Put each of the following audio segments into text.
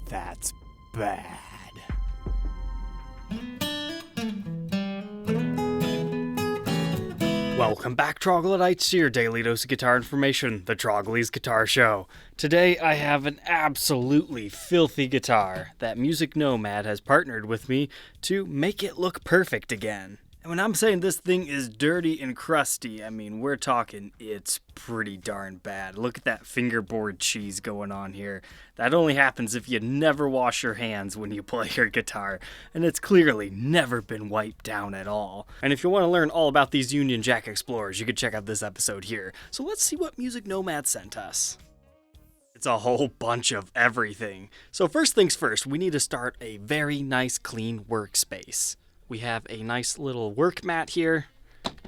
that's bad. Welcome back, Troglodytes, to your daily dose of guitar information, the Trogly's Guitar Show. Today I have an absolutely filthy guitar that Music Nomad has partnered with me to make it look perfect again. And when I'm saying this thing is dirty and crusty, I mean, we're talking it's pretty darn bad. Look at that fingerboard cheese going on here. That only happens if you never wash your hands when you play your guitar, and it's clearly never been wiped down at all. And if you want to learn all about these Union Jack Explorers, you can check out this episode here. So let's see what Music Nomad sent us. It's a whole bunch of everything. So first things first, we need to start a very nice clean workspace. We have a nice little work mat here,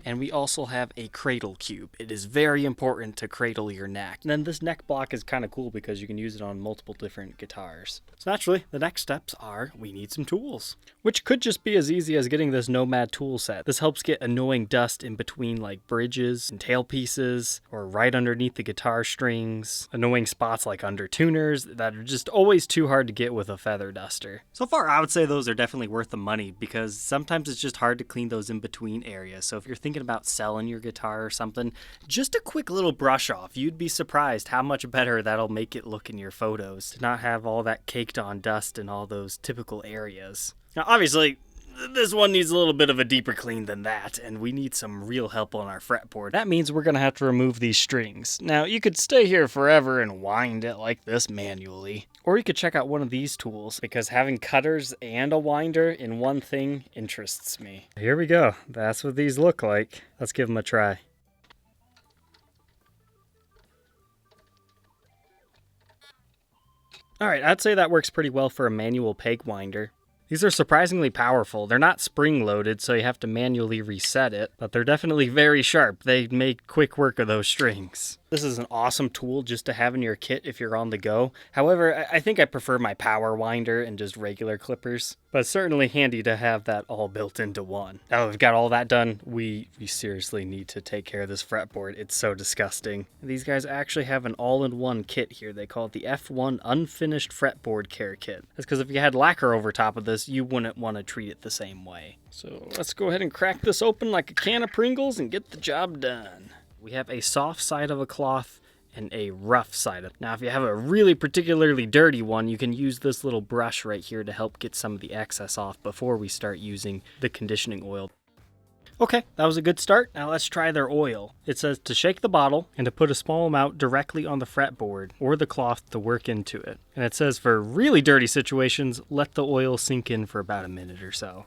and we also have a cradle cube. It is very important to cradle your neck. And then this neck block is kind of cool because you can use it on multiple different guitars. So naturally, the next steps are we need some tools, which could just be as easy as getting this Nomad tool set. This helps get annoying dust in between like bridges and tailpieces, or right underneath the guitar strings, annoying spots like under tuners that are just always too hard to get with a feather duster. So far, I would say those are definitely worth the money because sometimes it's just hard to clean those in between areas. So if you're thinking about selling your guitar or something, just a quick little brush off. You'd be surprised how much better that'll make it look in your photos to not have all that caked on dust in all those typical areas. Now, obviously, this one needs a little bit of a deeper clean than that, and we need some real help on our fretboard. That means we're going to have to remove these strings. Now, you could stay here forever and wind it like this manually, or you could check out one of these tools, because having cutters and a winder in one thing interests me. Here we go. That's what these look like. Let's give them a try. Alright, I'd say that works pretty well for a manual peg winder. These are surprisingly powerful. They're not spring-loaded, so you have to manually reset it, but they're definitely very sharp. They make quick work of those strings. This is an awesome tool just to have in your kit if you're on the go. However, I think I prefer my power winder and just regular clippers, but it's certainly handy to have that all built into one. Now that we've got all that done, we seriously need to take care of this fretboard. It's so disgusting. These guys actually have an all-in-one kit here. They call it the F1 Unfinished Fretboard Care Kit. That's because if you had lacquer over top of this, you wouldn't want to treat it the same way. So let's go ahead and crack this open like a can of Pringles and get the job done. We have a soft side of a cloth and a rough side of it. Now, if you have a really particularly dirty one, you can use this little brush right here to help get some of the excess off before we start using the conditioning oil. Okay, that was a good start. Now let's try their oil. It says to shake the bottle and to put a small amount directly on the fretboard or the cloth to work into it. And it says for really dirty situations, let the oil sink in for about a minute or so.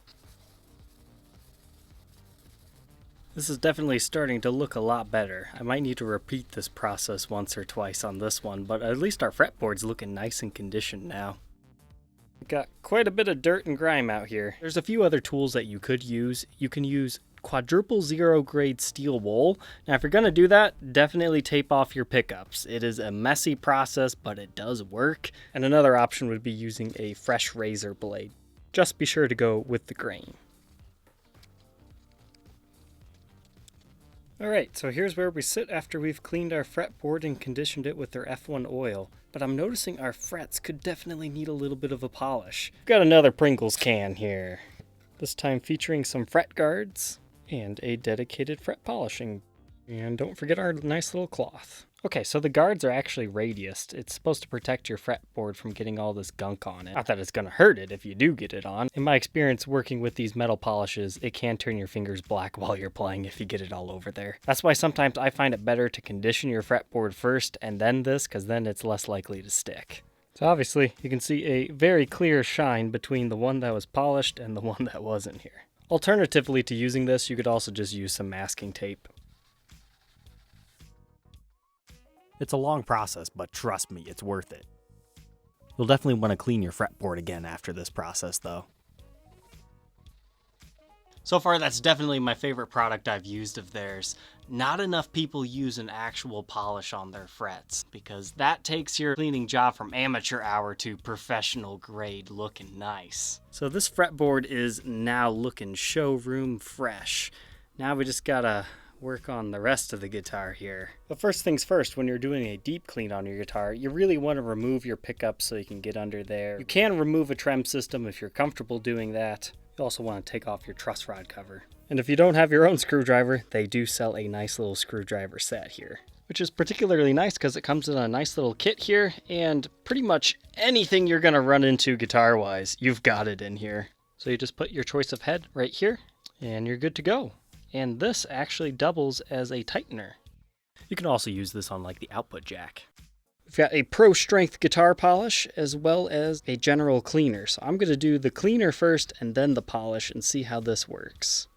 This is definitely starting to look a lot better. I might need to repeat this process once or twice on this one, but at least our fretboard's looking nice and conditioned now. We've got quite a bit of dirt and grime out here. There's a few other tools that you could use. You can use quadruple zero grade steel wool. Now, if you're going to do that, definitely tape off your pickups. It is a messy process, but it does work. And another option would be using a fresh razor blade. Just be sure to go with the grain. Alright, so here's where we sit after we've cleaned our fretboard and conditioned it with their F1 oil. But I'm noticing our frets could definitely need a little bit of a polish. We've got another Pringles can here. This time featuring some fret guards and a dedicated fret polishing. And don't forget our nice little cloth. Okay, so the guards are actually radiused. It's supposed to protect your fretboard from getting all this gunk on it. Not that it's going to hurt it if you do get it on. In my experience working with these metal polishes, it can turn your fingers black while you're playing if you get it all over there. That's why sometimes I find it better to condition your fretboard first and then this, because then it's less likely to stick. So obviously, you can see a very clear shine between the one that was polished and the one that wasn't here. Alternatively to using this, you could also just use some masking tape. It's a long process, but trust me, it's worth it. You'll definitely want to clean your fretboard again after this process, though. So far, that's definitely my favorite product I've used of theirs. Not enough people use an actual polish on their frets, because that takes your cleaning job from amateur hour to professional grade looking nice. So this fretboard is now looking showroom fresh. Now we just gotta work on the rest of the guitar here. But first things first, when you're doing a deep clean on your guitar, you really want to remove your pickups so you can get under there. You can remove a trem system if you're comfortable doing that. You also want to take off your truss rod cover. And if you don't have your own screwdriver, they do sell a nice little screwdriver set here, which is particularly nice because it comes in a nice little kit here, and pretty much anything you're going to run into guitar-wise, you've got it in here. So you just put your choice of head right here, and you're good to go. And this actually doubles as a tightener. You can also use this on like the output jack. We've got a pro strength guitar polish as well as a general cleaner. So I'm going to do the cleaner first and then the polish and see how this works.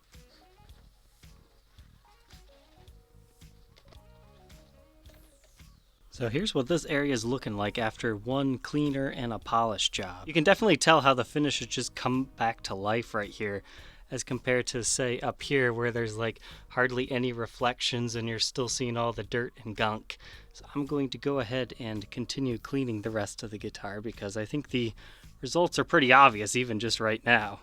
So here's what this area is looking like after one cleaner and a polish job. You can definitely tell how the finish has just come back to life right here as compared to, say, up here where there's like hardly any reflections and you're still seeing all the dirt and gunk. So I'm going to go ahead and continue cleaning the rest of the guitar because I think the results are pretty obvious even just right now.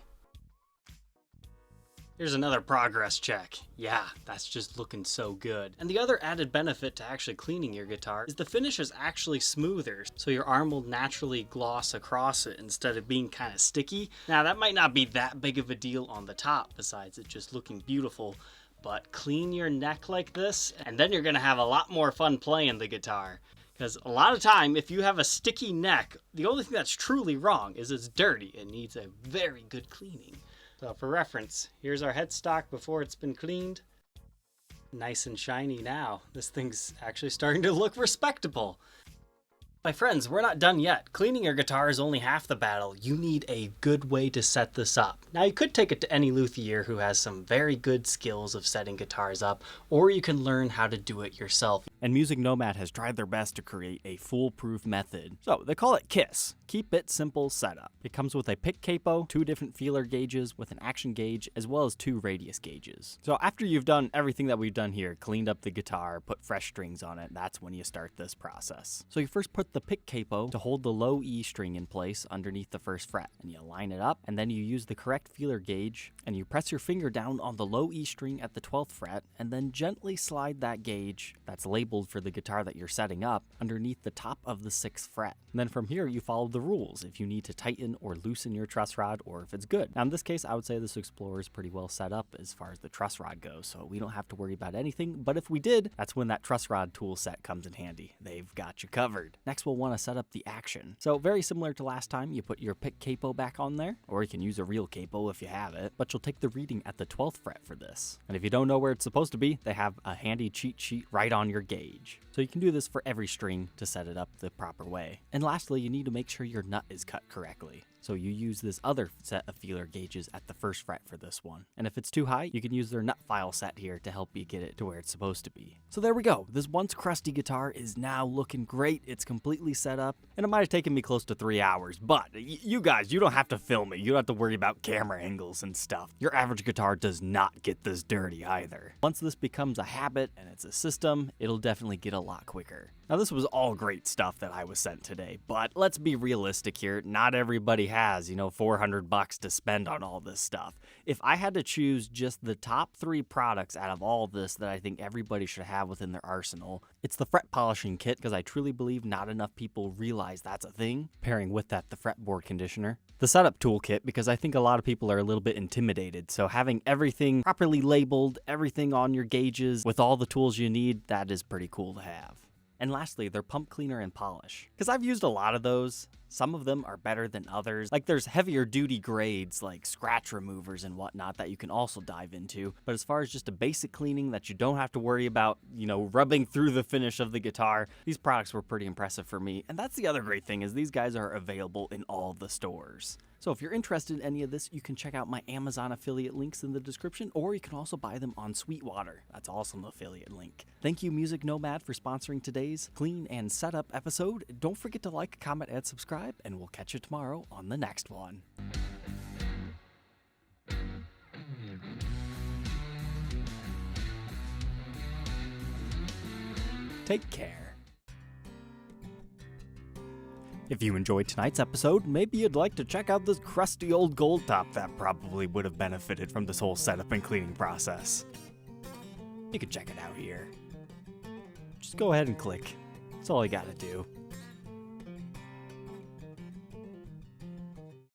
Here's another progress check. Yeah, that's just looking so good. And the other added benefit to actually cleaning your guitar is the finish is actually smoother, so your arm will naturally gloss across it instead of being kind of sticky. Now that might not be that big of a deal on the top besides it just looking beautiful, but clean your neck like this and then you're gonna have a lot more fun playing the guitar. Because a lot of time, if you have a sticky neck, the only thing that's truly wrong is it's dirty. It needs a very good cleaning. So for reference, here's our headstock before it's been cleaned. Nice and shiny now. This thing's actually starting to look respectable. My friends, we're not done yet. Cleaning your guitar is only half the battle. You need a good way to set this up. Now you could take it to any luthier who has some very good skills of setting guitars up, or you can learn how to do it yourself. And Music Nomad has tried their best to create a foolproof method. So they call it KISS. Keep it simple setup. It comes with a pick capo, 2 different feeler gauges with an action gauge, as well as 2 radius gauges. So after you've done everything that we've done here, cleaned up the guitar, put fresh strings on it, that's when you start this process. So you first put the pick capo to hold the low E string in place underneath the 1st fret, and you line it up, and then you use the correct feeler gauge, and you press your finger down on the low E string at the 12th fret, and then gently slide that gauge that's labeled for the guitar that you're setting up underneath the top of the 6th fret. And then from here you follow the rules if you need to tighten or loosen your truss rod or if it's good. Now in this case I would say this Explorer is pretty well set up as far as the truss rod goes, so we don't have to worry about anything, but if we did, that's when that truss rod tool set comes in handy. They've got you covered. Next we'll want to set up the action. So very similar to last time, you put your pick capo back on there, or you can use a real capo if you have it, but you'll take the reading at the 12th fret for this. And if you don't know where it's supposed to be, they have a handy cheat sheet right on your gauge. So you can do this for every string to set it up the proper way. And lastly, you need to make sure your nut is cut correctly. So you use this other set of feeler gauges at the 1st fret for this one. And if it's too high, you can use their nut file set here to help you get it to where it's supposed to be. So there we go. This once crusty guitar is now looking great. It's completely set up. And it might have taken me close to 3 hours, but you guys, you don't have to film it. You don't have to worry about camera angles and stuff. Your average guitar does not get this dirty either. Once this becomes a habit and it's a system, it'll definitely get a lot quicker. Now this was all great stuff that I was sent today, but let's be realistic here. Not everybody has, $400 to spend on all this stuff. If I had to choose just the top 3 products out of all this that I think everybody should have within their arsenal, it's the fret polishing kit, because I truly believe not enough people realize that's a thing. Pairing with that, the fretboard conditioner. The setup toolkit, because I think a lot of people are a little bit intimidated, so having everything properly labeled, everything on your gauges with all the tools you need, that is pretty cool to have. And lastly, their pump cleaner and polish. Because I've used a lot of those. Some of them are better than others. Like there's heavier duty grades like scratch removers and whatnot that you can also dive into. But as far as just a basic cleaning that you don't have to worry about, rubbing through the finish of the guitar, these products were pretty impressive for me. And that's the other great thing is these guys are available in all the stores. So if you're interested in any of this, you can check out my Amazon affiliate links in the description, or you can also buy them on Sweetwater. That's also an affiliate link. Thank you, Music Nomad, for sponsoring today's Clean and Setup episode. Don't forget to like, comment, and subscribe, and we'll catch you tomorrow on the next one. Take care. If you enjoyed tonight's episode, maybe you'd like to check out this crusty old gold top that probably would have benefited from this whole setup and cleaning process. you can check it out here. Just go ahead and click. That's all you gotta do.